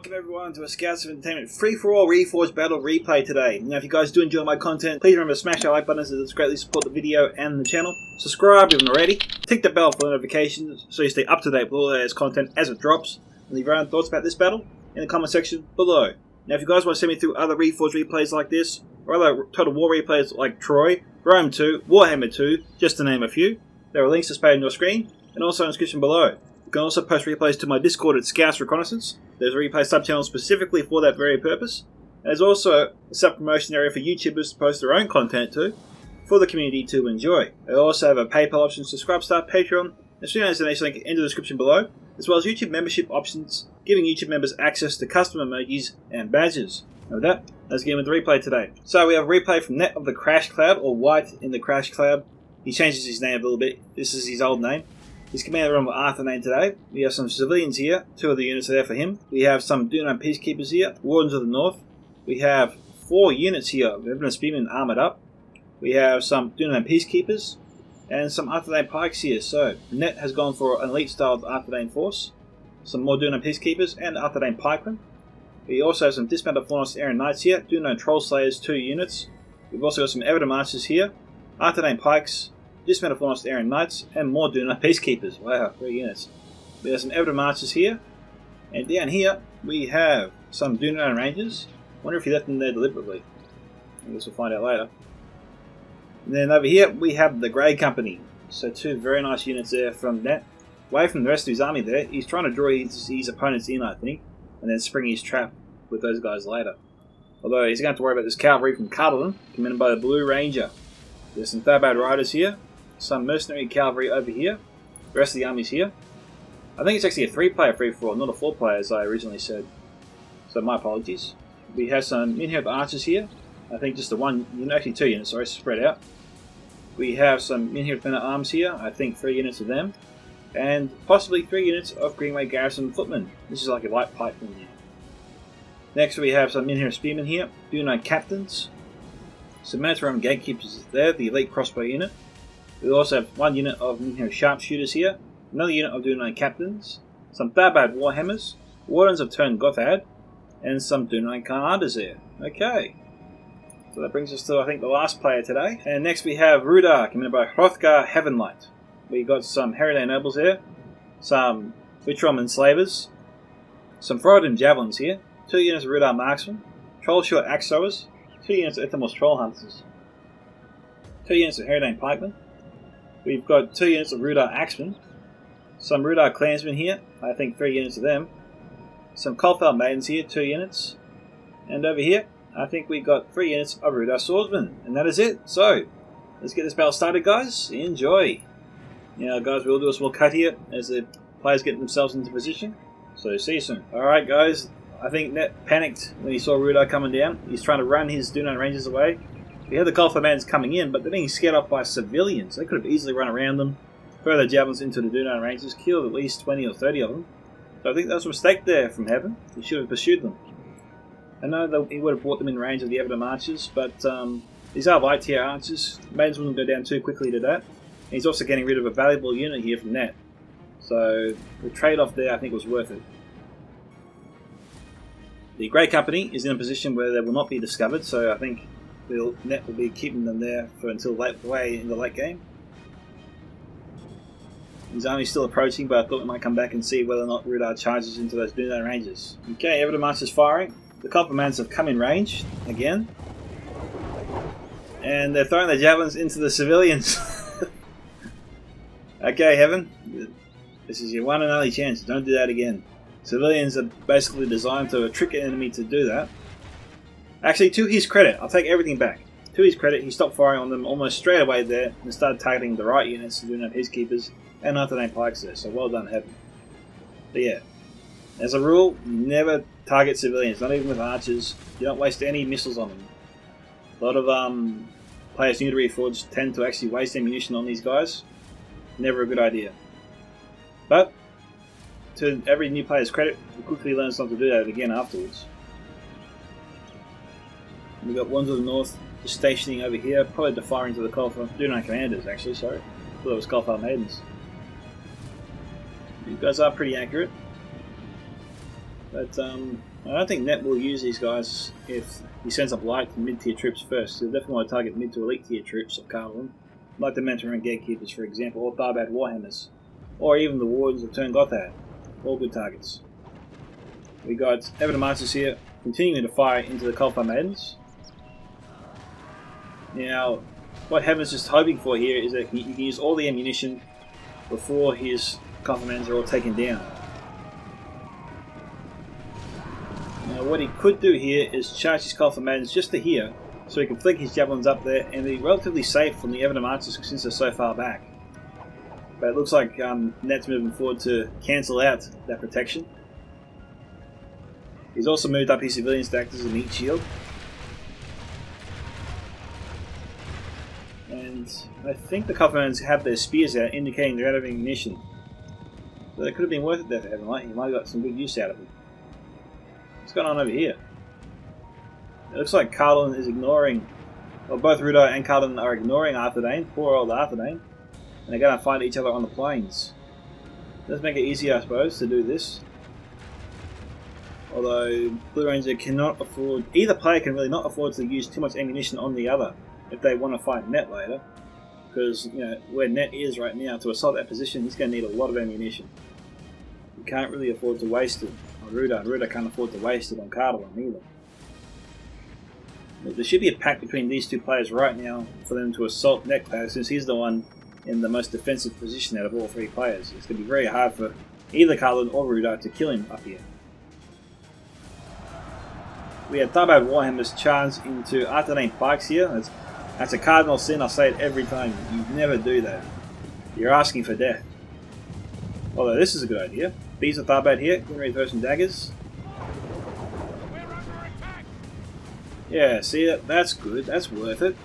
Welcome everyone to a Scouts of Entertainment free-for-all Reforged battle replay today. Now if you guys do enjoy my content, please remember to smash that like button as it greatly support the video and the channel. Subscribe if you haven't already. Tick the bell for notifications so you stay up to date with all the latest content as it drops. And leave your own thoughts about this battle in the comment section below. Now if you guys want to send me through other Reforged replays like this, or other Total War replays like Troy, Rome 2, Warhammer 2, just to name a few, there are links displayed on your screen and also in the description below. You can also post replays to my Discord at Scouts Reconnaissance. There's a replay sub-channel specifically for that very purpose. And there's also a sub-promotion area for YouTubers to post their own content to, for the community to enjoy. I also have a PayPal option, subscribe, start Patreon, and student donation link in the description below, as well as YouTube membership options, giving YouTube members access to custom emojis and badges. And with that, let's get into the replay today. So we have a replay from Net of the CrashCloud, or White in the CrashCloud. He changes his name a little bit. This is his old name. He's commander of Arthedain today. We have some civilians here. 2 of the units are there for him. We have some Duno peacekeepers here. Wardens of the North. We have 4 units here. Revenant Spearmen armoured up. We have some Duno peacekeepers. And some Arthedain pikes here. So, Net has gone for an elite styled Arthedain force. Some more Duno peacekeepers and Arthedain pikemen. We also have some dismounted Fornos Aaron Knights here. Duno troll slayers 2 units. We've also got some Evident Marchers here. Arthedain pikes. Dismounted Fornos Aaron Knights, and more Duno Peacekeepers. Wow, 3 units. We have some Evident Marchers here, and down here we have some Duno Rangers. I wonder if he left them there deliberately. I guess we'll find out later. And then over here we have the Grey Company. So 2 very nice units there from Net. Away from the rest of his army there, he's trying to draw his opponents in, I think, and then spring his trap with those guys later. Although he's going to have to worry about this cavalry from Carlton, commanded by the Blue Ranger. There's some Thorbad Riders here. Some mercenary cavalry over here. The rest of the army's here. I think it's actually a 3-player free-for-all, not a 4-player as I originally said. So my apologies. We have some Minherd archers here. I think just the 1 unit, actually 2 units, sorry, spread out. We have some Minherd men at arms here. I think 3 units of them. And possibly 3 units of Greenway Garrison footmen. This is like a light pikeman here. Next we have some Minherd spearmen here. Duno captains. Some Manitorum gatekeepers there, the elite crossbow unit. We also have 1 unit of Minherd sharpshooters here, another unit of Duno captains, some Thorbad warhammers, Wardens of Turn Gothad, and some Duno commanders there. Okay, so that brings us to I think the last player today. And next we have Rudar, commanded by Hrothgar Heavenlight. We got some Arthedain nobles there, some Witrom enslavers, some Frodden javelins here, 2 units of Rudar marksmen, Troll short axe throwers, 2 units of Ethamos troll hunters, 2 units of Arthedain pikemen. We've got 2 units of Rudar Axemen, some Rudar Clansmen here, I think 3 units of them, some Colfell Maidens here, 2 units, and over here, I think we got 3 units of Rudar Swordsmen, and that is it. So, let's get this battle started, guys. Enjoy! Now, guys, we'll do a small cut here as the players get themselves into position, so see you soon. Alright, guys, I think Net panicked when he saw Rudar coming down. He's trying to run his Duno Rangers away. We had the Colfell Maidens coming in, but they're being scared off by civilians. They could have easily run around them, throw their javelins into the Duno Rangers, killed at least 20 or 30 of them. So I think that was a mistake there from Heaven. He should have pursued them. I know that he would have brought them in range of the Evident Archers, but these are light tier archers. Maidens wouldn't go down too quickly to that. And he's also getting rid of a valuable unit here from Net. So the trade-off there I think was worth it. The Grey Company is in a position where they will not be discovered, so I think Net will be keeping them there for until way in the late game. His army's still approaching, but I thought we might come back and see whether or not Rudar charges into those Duno Rangers. Okay, Evident Marchers firing. The Complements have come in range again. And they're throwing their javelins into the civilians. Okay, Heaven. This is your one and only chance. Don't do that again. Civilians are basically designed to trick an enemy to do that. Actually, to his credit, I'll take everything back. To his credit, he stopped firing on them almost straight away there and started targeting the right units, the Duno Peacekeepers and Arthedain pikes there, so well done, Heaven. But yeah, as a rule, never target civilians, not even with archers. You don't waste any missiles on them. A lot of players new to Reforged tend to actually waste ammunition on these guys. Never a good idea. But, to every new player's credit, he quickly learns not to do that again afterwards. We've got Ones of the North just stationing over here, probably defiring to the Colfell Duno commanders actually, sorry. I thought it was Colfell Maidens. You guys are pretty accurate. But I don't think Net will use these guys if he sends up light and mid-tier troops first. He'll definitely want to target mid to elite tier troops of Carlin, like the Mentoring Gatekeepers, for example, or Tharbad Warhammers, or even the Wardens of Turn Gothad. All good targets. We got Evident Masters here, continuing to fire into the Coldfire Maidens. Now, what Heaven's just hoping for here is that he can use all the ammunition before his Coldfire Maidens are all taken down. Now, what he could do here is charge his Coldfire Maidens just to here, so he can flick his Javelins up there and be relatively safe from the Evident Archers since they're so far back. But it looks like Net's moving forward to cancel out that protection. He's also moved up his civilians to act as a meat shield. And I think the Covenants have their spears out, indicating they're out of ammunition. So it could have been worth it there for Heaven Light. He might have got some good use out of it. What's going on over here? It looks like Carlin is ignoring, well, both Ruda and Carlin are ignoring Arthedain, poor old Arthedain, and they're going to find each other on the plains. It does make it easier, I suppose, to do this. Although Blue Ranger cannot afford, either player can really not afford to use too much ammunition on the other if they want to fight Net later, because you know where Net is right now, to assault that position, he's going to need a lot of ammunition. You can't really afford to waste it on Ruda, and Ruda can't afford to waste it on Carlin either. There should be a pact between these two players right now for them to assault Net player, since he's the one in the most defensive position out of all three players. It's going to be very hard for either Carlin or Ruda to kill him up here. We have Tharbad Warhammers charge into Arthedain Pikes here. That's a cardinal sin, I say it every time. You never do that. You're asking for death. Although this is a good idea. Bees of Tharbad here, getting ready to throw some daggers. Yeah, see, that's good, that's worth it.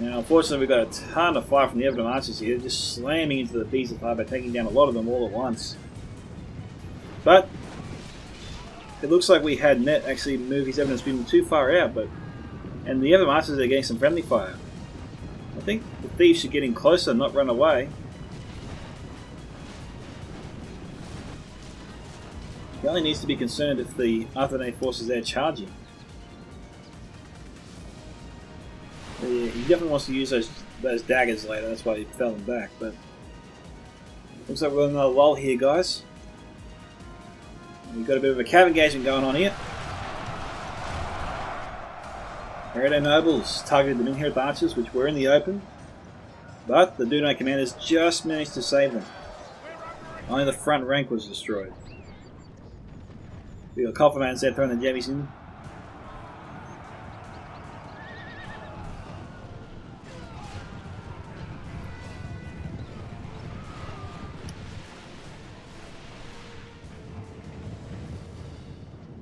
Now, unfortunately, we've got a ton of fire from the Evident Archers here, just slamming into the Bees of Tharbad, taking down a lot of them all at once. But it looks like we had Net actually move his Evidence Beam too far out, and the Evident Archers are getting some friendly fire. I think the Thieves should get in closer, not run away. He only needs to be concerned if the Arthedain forces there charging. Yeah, he definitely wants to use those daggers later, that's why he fell them back, but looks like we've got another lull here, guys. We've got a bit of a cav engagement going on here. Arthedain Nobles targeted the Minhirth Archers, which were in the open, but the Dunai commanders just managed to save them. Only the front rank was destroyed. We got Coffin there throwing the jammies in.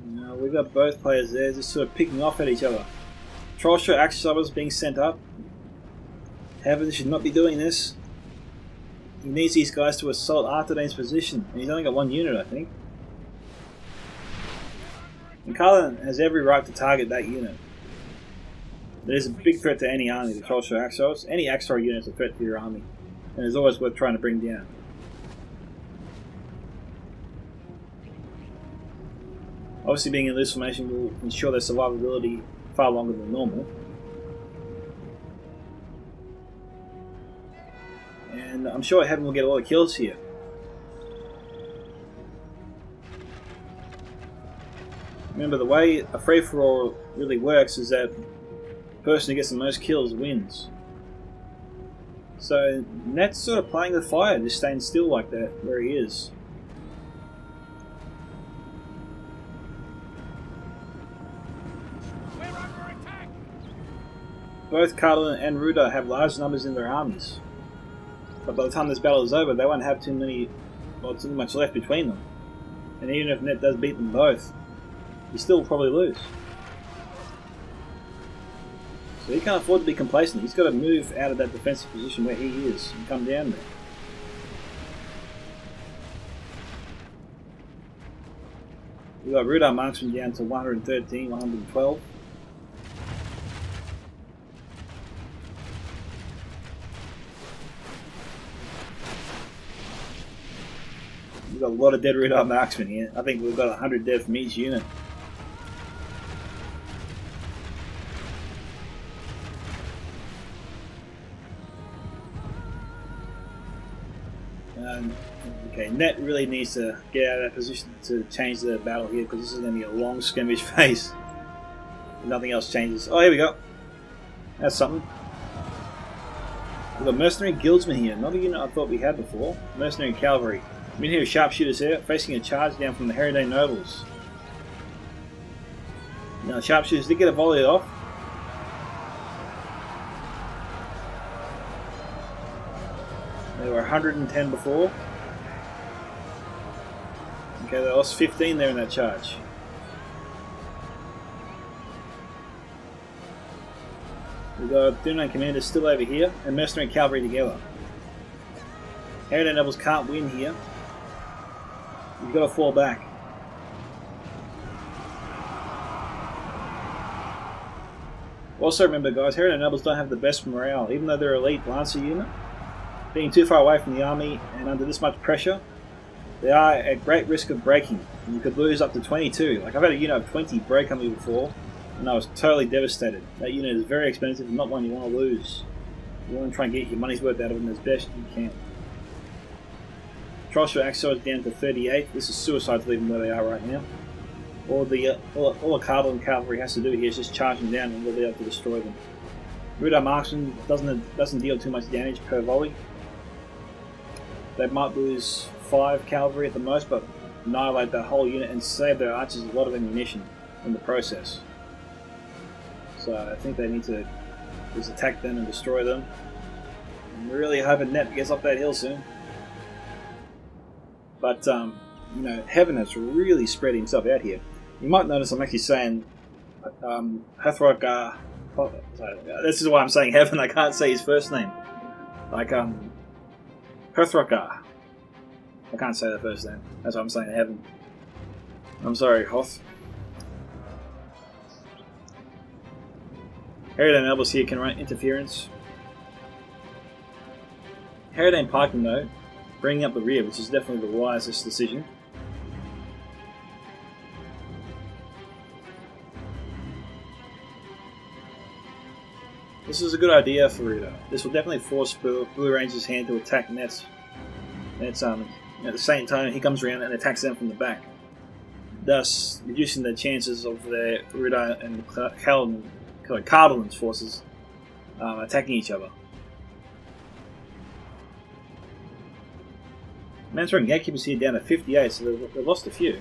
Now we've got both players there just sort of picking off at each other. Trollshot Axe Shovels being sent up. Heaven should not be doing this. He needs these guys to assault Arthedain's position, and he's only got one unit, I think. And Carlin has every right to target that unit. It is a big threat to any army, the Trollshot Axos. Any Axor unit is a threat to your army, and it's always worth trying to bring down. Obviously, being in this formation will ensure their survivability far longer than normal. And I'm sure Heaven will get a lot of kills here. Remember, the way a free-for-all really works is that the person who gets the most kills wins. So Net's sort of playing with fire, just staying still like that where he is. Both Carlin and Ruda have large numbers in their armies, but by the time this battle is over, they won't have too much left between them. And even if Net does beat them both, you still probably lose. So he can't afford to be complacent. He's got to move out of that defensive position where he is and come down there. We've got Rudar Marksman down to 113, 112. We've got a lot of dead Rudar marksmen here. I think we've got 100 dead from each unit. Okay, Net really needs to get out of that position to change the battle here, because this is going to be a long skirmish phase. Nothing else changes. Oh, here we go. That's something. We've got Mercenary Guildsmen here. Not a unit I thought we had before. Mercenary Cavalry. I'm in here with Sharpshooters here, facing a charge down from the Arthedain Nobles. Now, Sharpshooters did get a volley off. They were 110 before. Okay, they lost 15 there in that charge. We've got Dunai Commanders still over here, and Mercenary Cavalry together. Arthedain Nobles can't win here. You've got to fall back. Also remember guys, Arthedain Nobles don't have the best morale, even though they're elite Lancer unit. Being too far away from the army and under this much pressure, they are at great risk of breaking. And you could lose up to 22. Like, I've had a unit of 20 break on me before, and I was totally devastated. That unit is very expensive and not one you want to lose. You want to try and get your money's worth out of them as best you can. Trust your Axos down to 38. This is suicide to leave them where they are right now. All the Arthedain Cavalry has to do here is just charge them down and we'll be able to destroy them. Rudar Marksman doesn't deal too much damage per volley. They might lose 5 cavalry at the most, but annihilate that whole unit and save their archers a lot of ammunition in the process. So I think they need to just attack them and destroy them. I'm really hoping Net gets off that hill soon. But you know, Heaven has really spread himself out here. You might notice I'm actually saying Hethrock. This is why I'm saying Heaven. I can't say his first name. Like Hethrock. I can't say that first name. That's why I'm saying Heaven. I'm sorry, Hoth. Arthedain Nobles here can run interference. Arthedain Pikemen though, bringing up the rear, which is definitely the wisest decision. This is a good idea for Rudar. This will definitely force Blue Ranger's hand to attack Nets. At the same time, he comes around and attacks them from the back, thus reducing the chances of their Rudar and Cardinal's forces attacking each other. Mansour and Gatekeepers here down to 58, so they've lost a few.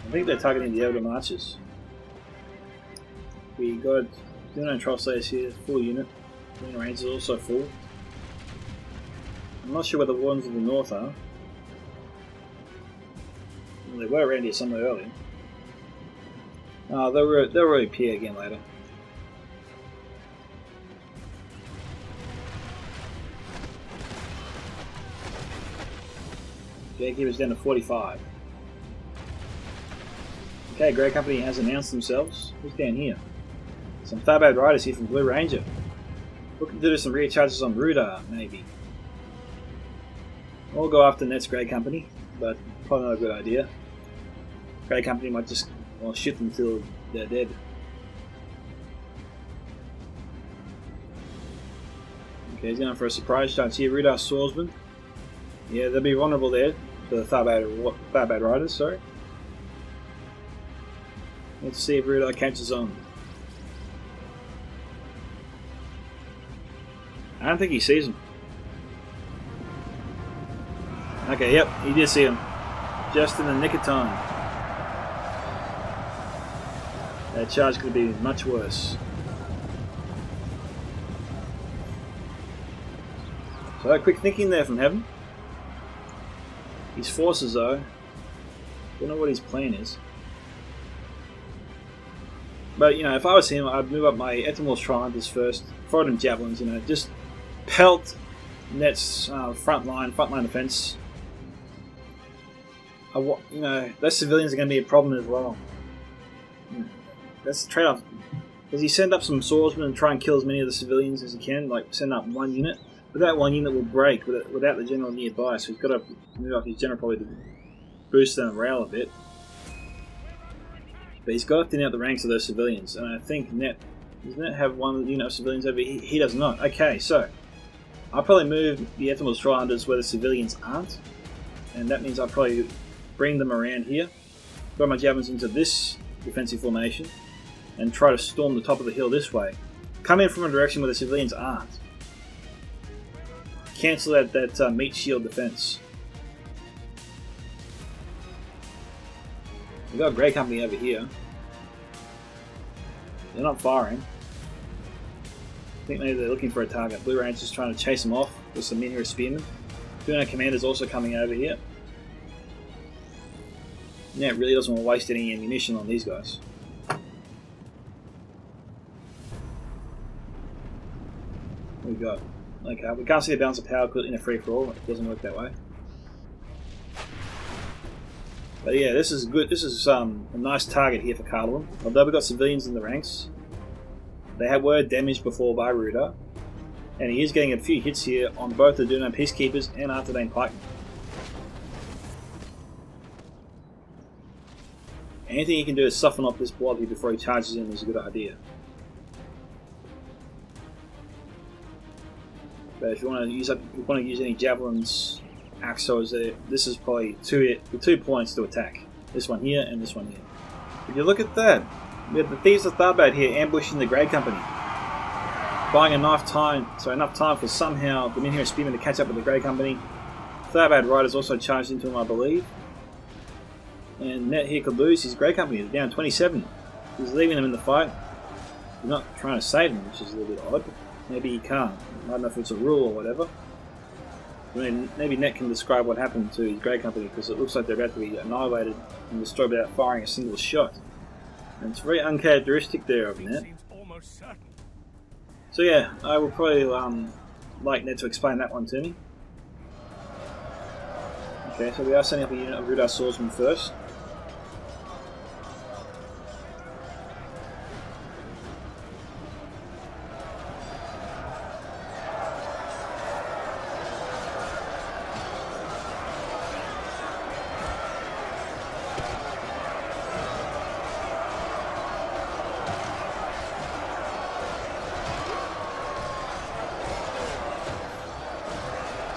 I think they're targeting the Elder Marchers. We got Untitled Chapter here, full unit. Green Range is also full. I'm not sure where the Wardens of the North are. Well, they were around here somewhere earlier. They'll reappear again later. Gatekeepers down to 45. Okay, Grey Company has announced themselves. Who's down here? Some Tharbad Riders here from Blue Ranger. Looking to do some rear charges on Rudar, maybe. We'll go after Net's Grey Company, but probably not a good idea. Grey Company might just shoot them until they're dead. Okay, he's going for a surprise chance here. Rudar Swordsman. Yeah, they'll be vulnerable there to the Tharbad Riders, sorry. Let's see if Rudar catches on. I don't think he sees him. Okay, yep, he did see him. Just in the nick of time. That charge could be much worse. So, quick thinking there from Heaven. His forces, though, don't know what his plan is. But, you know, if I was him, I'd move up my Etymol's Trihunters first, forward and Javelins, you know, just pelt Net's frontline defense. You know, those civilians are going to be a problem as well. That's the trade-off. Does he send up some swordsmen and try and kill as many of the civilians as he can? Like send up one unit? But that one unit will break without the general nearby, so he's got to move up his general probably to boost their morale a bit. But he's got to thin out the ranks of those civilians, and I think does Net have one unit of civilians over here? He does not. Okay, so I'll probably move the Ephemeral Hunters where the civilians aren't, and that means I'll probably bring them around here, throw my javelins into this defensive formation, and try to storm the top of the hill this way. Come in from a direction where the civilians aren't. Cancel out that meat shield defense. We've got a Grey Company over here. They're not firing. I think maybe they're looking for a target. Blue Ranger's trying to chase them off with some Minhira Spearmen. Bruno Commander's also coming over here. Yeah, it really doesn't want to waste any ammunition on these guys. What we got? Okay, we can't see the balance of power in a free-for-all. It doesn't work that way. But yeah, this is good. This is a nice target here for Cardamom. Although we've got civilians in the ranks, they were damaged before by Ruda, and he is getting a few hits here on both the Dunan Peacekeepers and Arthedain Pikemen. Anything he can do to soften up this blob here before he charges in is a good idea. But if you want to use any javelins, axos there, this is probably the 2 points to attack. This one here and this one here. If you look at that, we have the Thieves of Tharbad here ambushing the Grey Company, buying enough time for somehow the Minhira Spearmen to catch up with the Grey Company. Tharbad Riders also charged into him, I believe. And Net here could lose his Grey Company. They're down 27. He's leaving them in the fight. He's not trying to save them, which is a little bit odd. Maybe he can't. I don't know if it's a rule or whatever. I mean, maybe Net can describe what happened to his Grey Company, because it looks like they're about to be annihilated and destroyed without firing a single shot. And it's very uncharacteristic there of Net. So yeah, I will probably like Net to explain that one to me. Okay, so we are setting up a unit of Rudar Swordsmen first.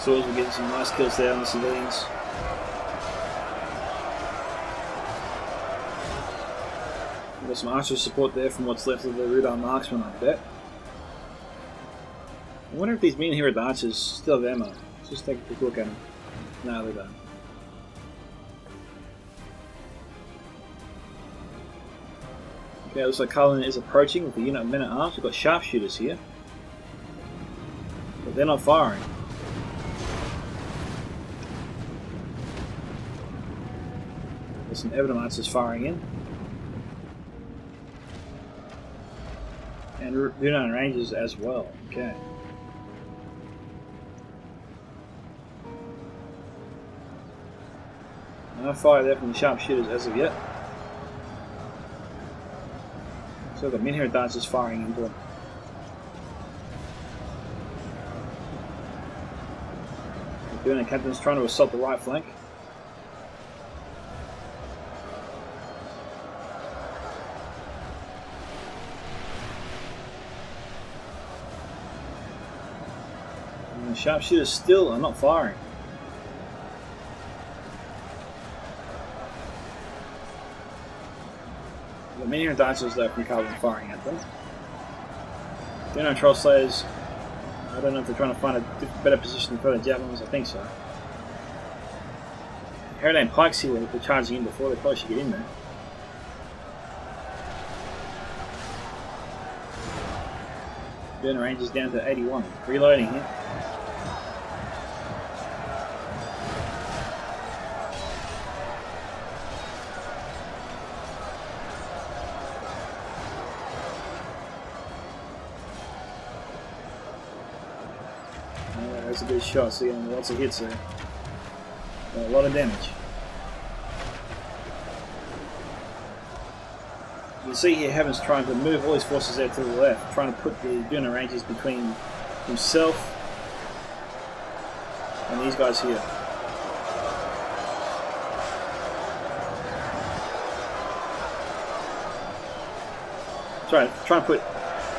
Swords will get some nice kills there on the civilians. Got some archer support there from what's left of the Rudar marksmen, I bet. I wonder if these Minhira archers still have ammo. Let's just take a quick look at them. No, they don't. Okay, looks like Cullen is approaching with a unit of men at arms. We've got sharpshooters here, but they're not firing. There's some Ebonite archers firing in. And Dunan Rangers as well. Okay. No fire there from the sharpshooters as of yet. So the Minhira Dancers firing into them. The Dunan Captain's trying to assault the right flank. And the sharpshooters still are not firing. The Minhira Dancers though from Carbon firing at them. Dunan Troll Slayers, I don't know if they're trying to find a better position for the javelins, I think so. Arthedain Pikes here, they're charging in before, they probably should get in there. Dunan Rangers down to 81, reloading here. That's a good shot, so getting lots of hits there. A lot of damage. can see here Heaven's trying to move all his forces there to the left, trying to put the Duna Rangers between himself and these guys here. Trying to put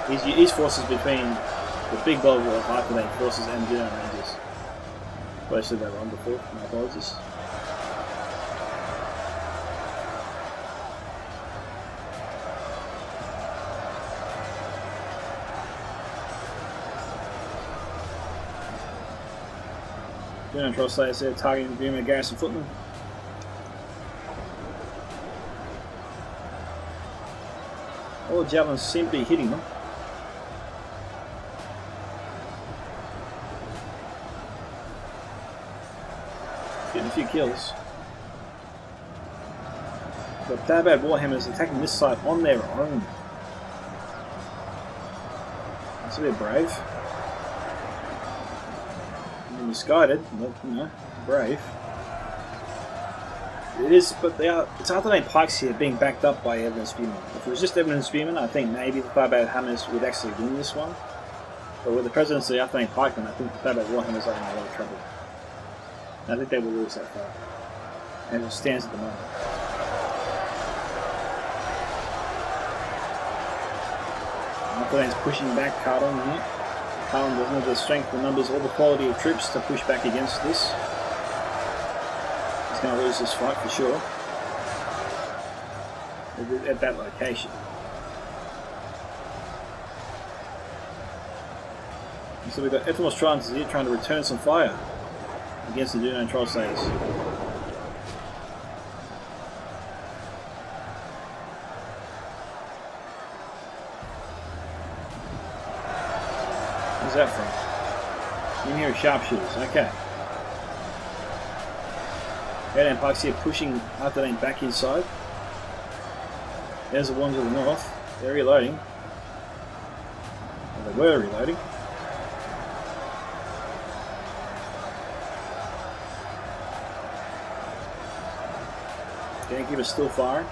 his forces between the big bulk of Arthedain forces and Duna Rangers. But I said that wrong before, my apologies. Untitled Chapter there targeting the Duna garrison footmen. All the javelins seem to be hitting them. Getting a few kills. But that bad Warhammers attacking this side on their own. That's a bit brave. Misguided, but you know, brave. It is, but it's Arthedain pikes here being backed up by Evan Spearmen. If it was just Evan Spearmen, I think maybe the Firebad Hammers would actually win this one. But with the presence of the Arthedain pikemen, I think the Firebad Warhammers are in a lot of trouble. And I think they will lose that fight. And it stands at the moment. Arthedain's pushing back Cardon here. Cardon doesn't have the strength, the numbers, or the quality of troops to push back against this. He's going to lose this fight for sure. At that location. And so we've got Ethelmos Trans here trying to return some fire against the Duna Troll Slayers. Where's that from? In here are sharpshooters, okay. Arthedain pikes here pushing Arthedain back inside. There's the ones to the north. They're reloading. Well, they were reloading. Gamekeeper's still firing.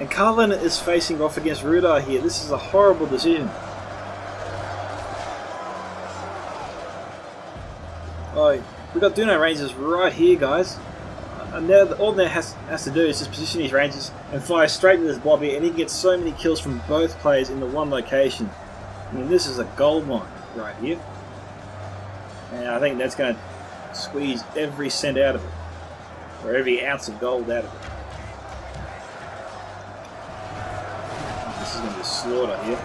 And Carlin is facing off against Rudar here. This is a horrible decision. Oh, we've got Duna Rangers right here, guys. And now all Ned has to do is just position his Rangers and fire straight into this Bobby, and he gets so many kills from both players in the one location. I mean, this is a gold mine right here. And I think that's going to squeeze every cent out of it. Or every ounce of gold out of it. This is going to be a slaughter here.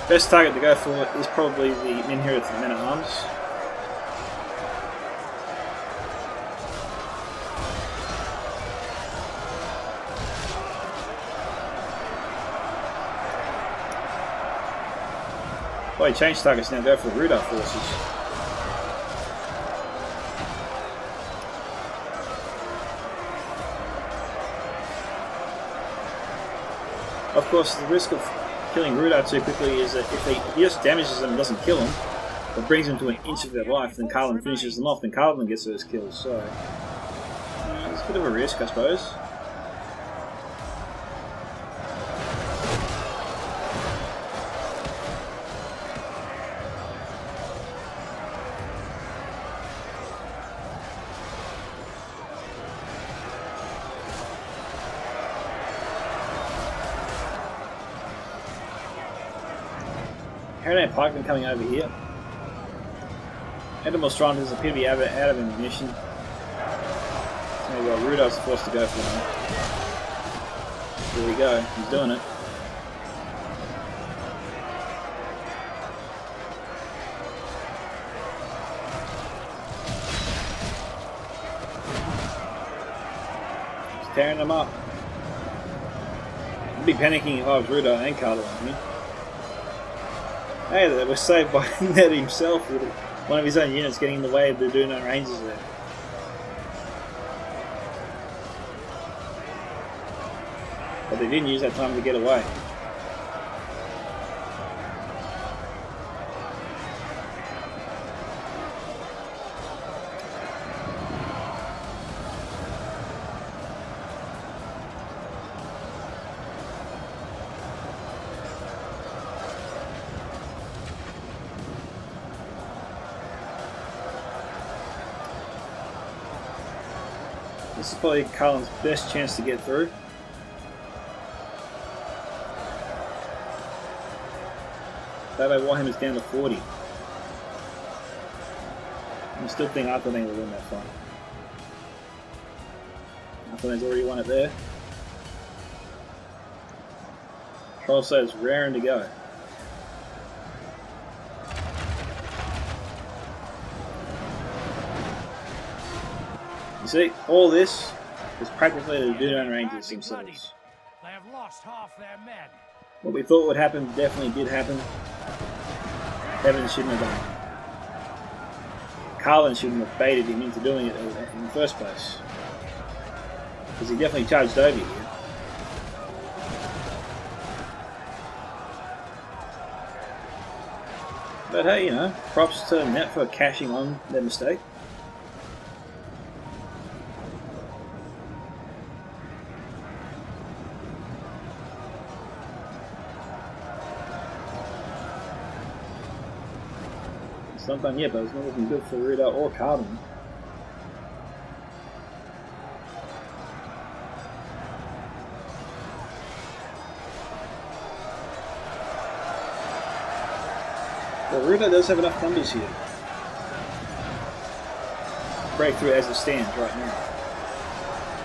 Best target to go for is probably the men here with the men at arms. Well, he changed targets now, go for the Rudar forces. Of course, the risk of killing Rudar too quickly is that if he just damages them and doesn't kill them, but brings them to an inch of their life, then Carlin finishes them off, then Carlin gets those kills, so it's a bit of a risk, I suppose. Arthedain pikemen coming over here. Ethelmos Trans appear to be out of ammunition. So we've got Rudar's forced to go for him. Here we go, he's doing it. He's tearing them up. I'd be panicking if I was Rudar and Carlo on me. Hey, they were saved by Ned himself with one of his own units getting in the way of the Duna Rangers there. But they didn't use that time to get away. This is probably Carlin's best chance to get through. That way Warhammer is down to 40. I still think Arthedain will win that fight. Arthedain's already won it there. CrashCloud's raring to go. You see, all this is practically the Arthedain Rangers themselves. They have lost half their men. What we thought would happen definitely did happen. Evan shouldn't have done it. Carlin shouldn't have baited him into doing it in the first place. Because he definitely charged over here. But hey, you know, props to Net for cashing on their mistake. It's not done yet, but it's not looking good for Ruda or Carbon. Well, Ruda does have enough numbers here. Breakthrough as it stands right now.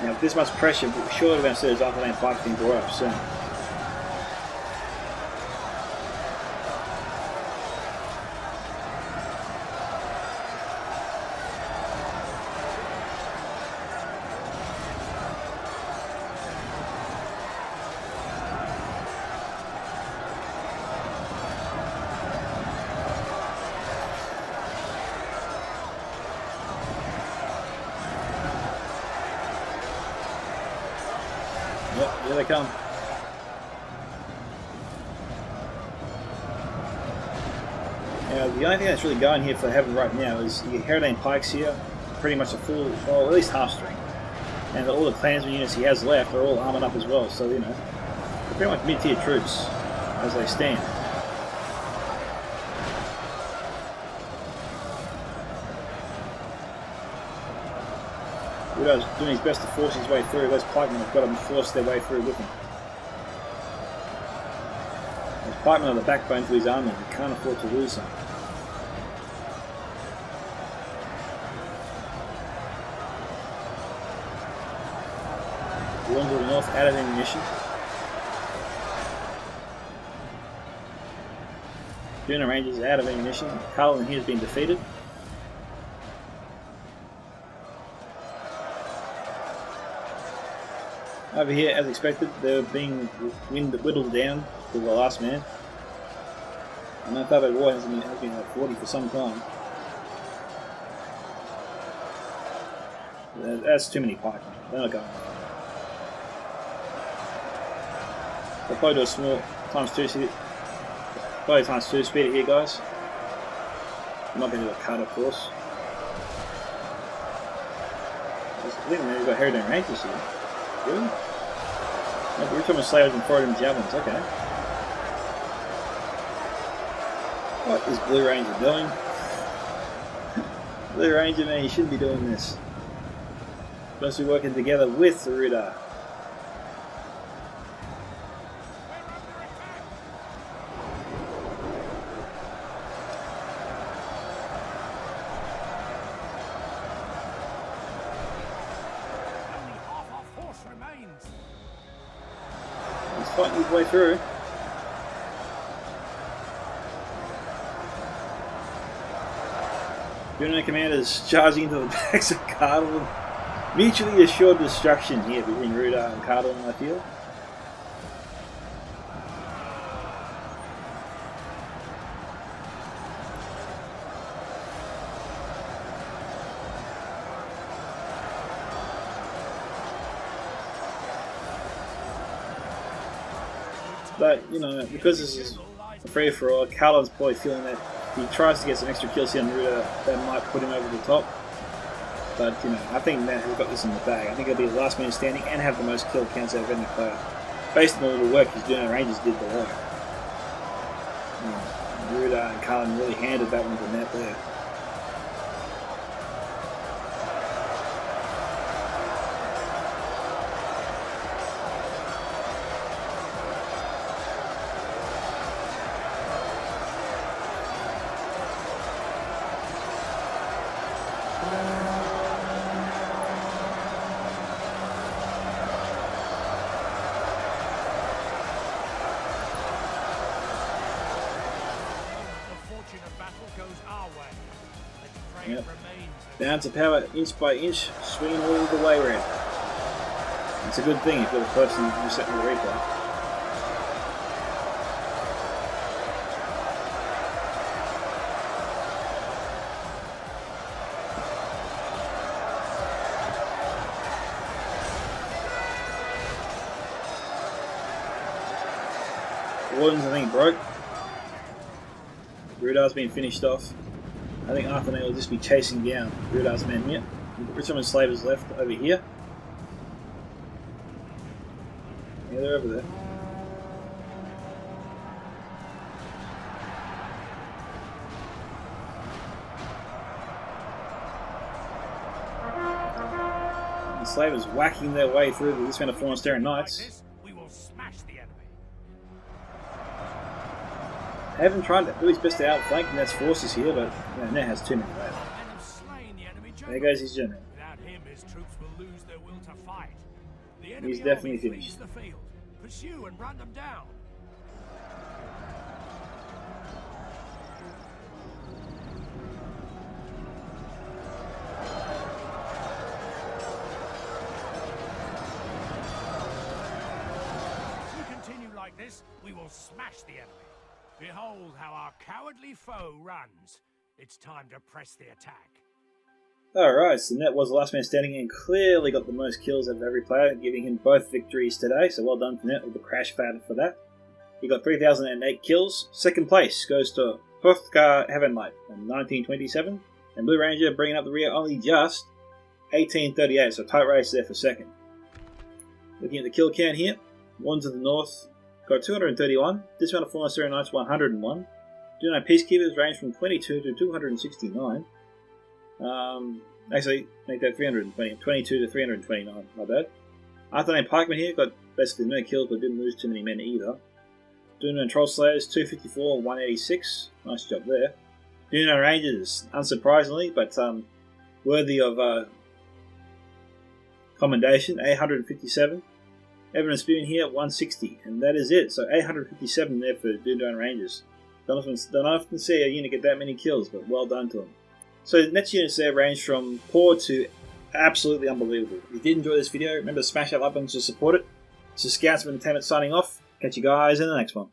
Now, with this much pressure, we're surely going to see those Arthedain Pikes being brought up soon. Yep, here they come. Now, the only thing that's really going here for Heaven right now is your Arthedain Pikes here, pretty much a full, well, at least half string. And all the clansman units he has left are all armored up as well, so, you know, they're pretty much mid-tier troops as they stand. Ruda's doing his best to force his way through. Those pikemen have got to force their way through with him. Those pikemen are the backbone to his army. He can't afford to lose them. The ones to the north out of ammunition. Arthedain Rangers out of ammunition. Carlin here has been defeated. Over here, as expected, they're being whittled down to the last man. And that Arthedain war has been at 40 for some time. That's too many pikemen. They're not going anywhere. They'll probably do a small ×2 speed. Probably ×2 speed it here, guys. I'm not going to do a cut, of course. I think they've got Arthedain Rangers here. Really? No, but we're talking slayers and forward javelins, okay. What is Blue Ranger doing? Blue Ranger, man, you shouldn't be doing this. Supposed to be working together with the Ruda. He's fighting his way through. Unit commanders charging into the backs of Cardinal. Mutually assured destruction here between Ruda and Cardinal, I feel. But, you know, because this is a free-for-all, Carlin's probably feeling that if he tries to get some extra kills here on Ruda, that might put him over the top. But, you know, I think Matt has got this in the bag. I think he'll be the last man standing and have the most kill counts out of any player. Based on all the work his Arthedain Rangers did below. Ruda and Carlin really handed that one to Matt there. way. Let's pray Yep. it remains. Balance of power inch by inch, swinging all the way around. It's a good thing if you're the person who's setting the replay. Wardens, I think, broke. Rudar's been finished off. I think Arthedain will just be chasing down Rudar's men here. Richmond and Slavers left over here. Yeah, they're over there. The Slavers whacking their way through this round of Fallen Staring Knights. We will smash the enemy. Haven tried to do his best to outflank Net's forces here, but Net has too many left. And have slain the enemy There general. goes his general. Without him, his troops will lose their will to fight. The He's enemy definitely army finished. flees the field. Pursue and run them down. If we continue like this, we will smash the enemy. Behold how our cowardly foe runs. It's time to press the attack. Alright, so Net was the last man standing and clearly got the most kills out of every player, giving him both victories today, so well done to Net with the CrashCloud for that. He got 3,008 kills. Second place goes to Hrothgar Heavenlight in 1927, and Blue Ranger bringing up the rear only just 1838, so tight race there for second. Looking at the kill count here, one to the north got 231, this round of Fallen Staring Knights 101, Duno Peacekeepers range from 22 to 269. Actually, make that 320, 22 to 329, my bad. Arthedain Pikemen here got basically no kills but didn't lose too many men either. Duno and Troll Slayers 254, 186, nice job there. Duno Rangers, unsurprisingly, but worthy of commendation, 857. Evan and Spearman here 160, and that is it. So 857 there for Duno Rangers. Don't often see a unit get that many kills, but well done to them. So Net's units there range from poor to absolutely unbelievable. If you did enjoy this video, remember to smash that like button to support it. This is Scouts of Entertainment signing off. Catch you guys in the next one.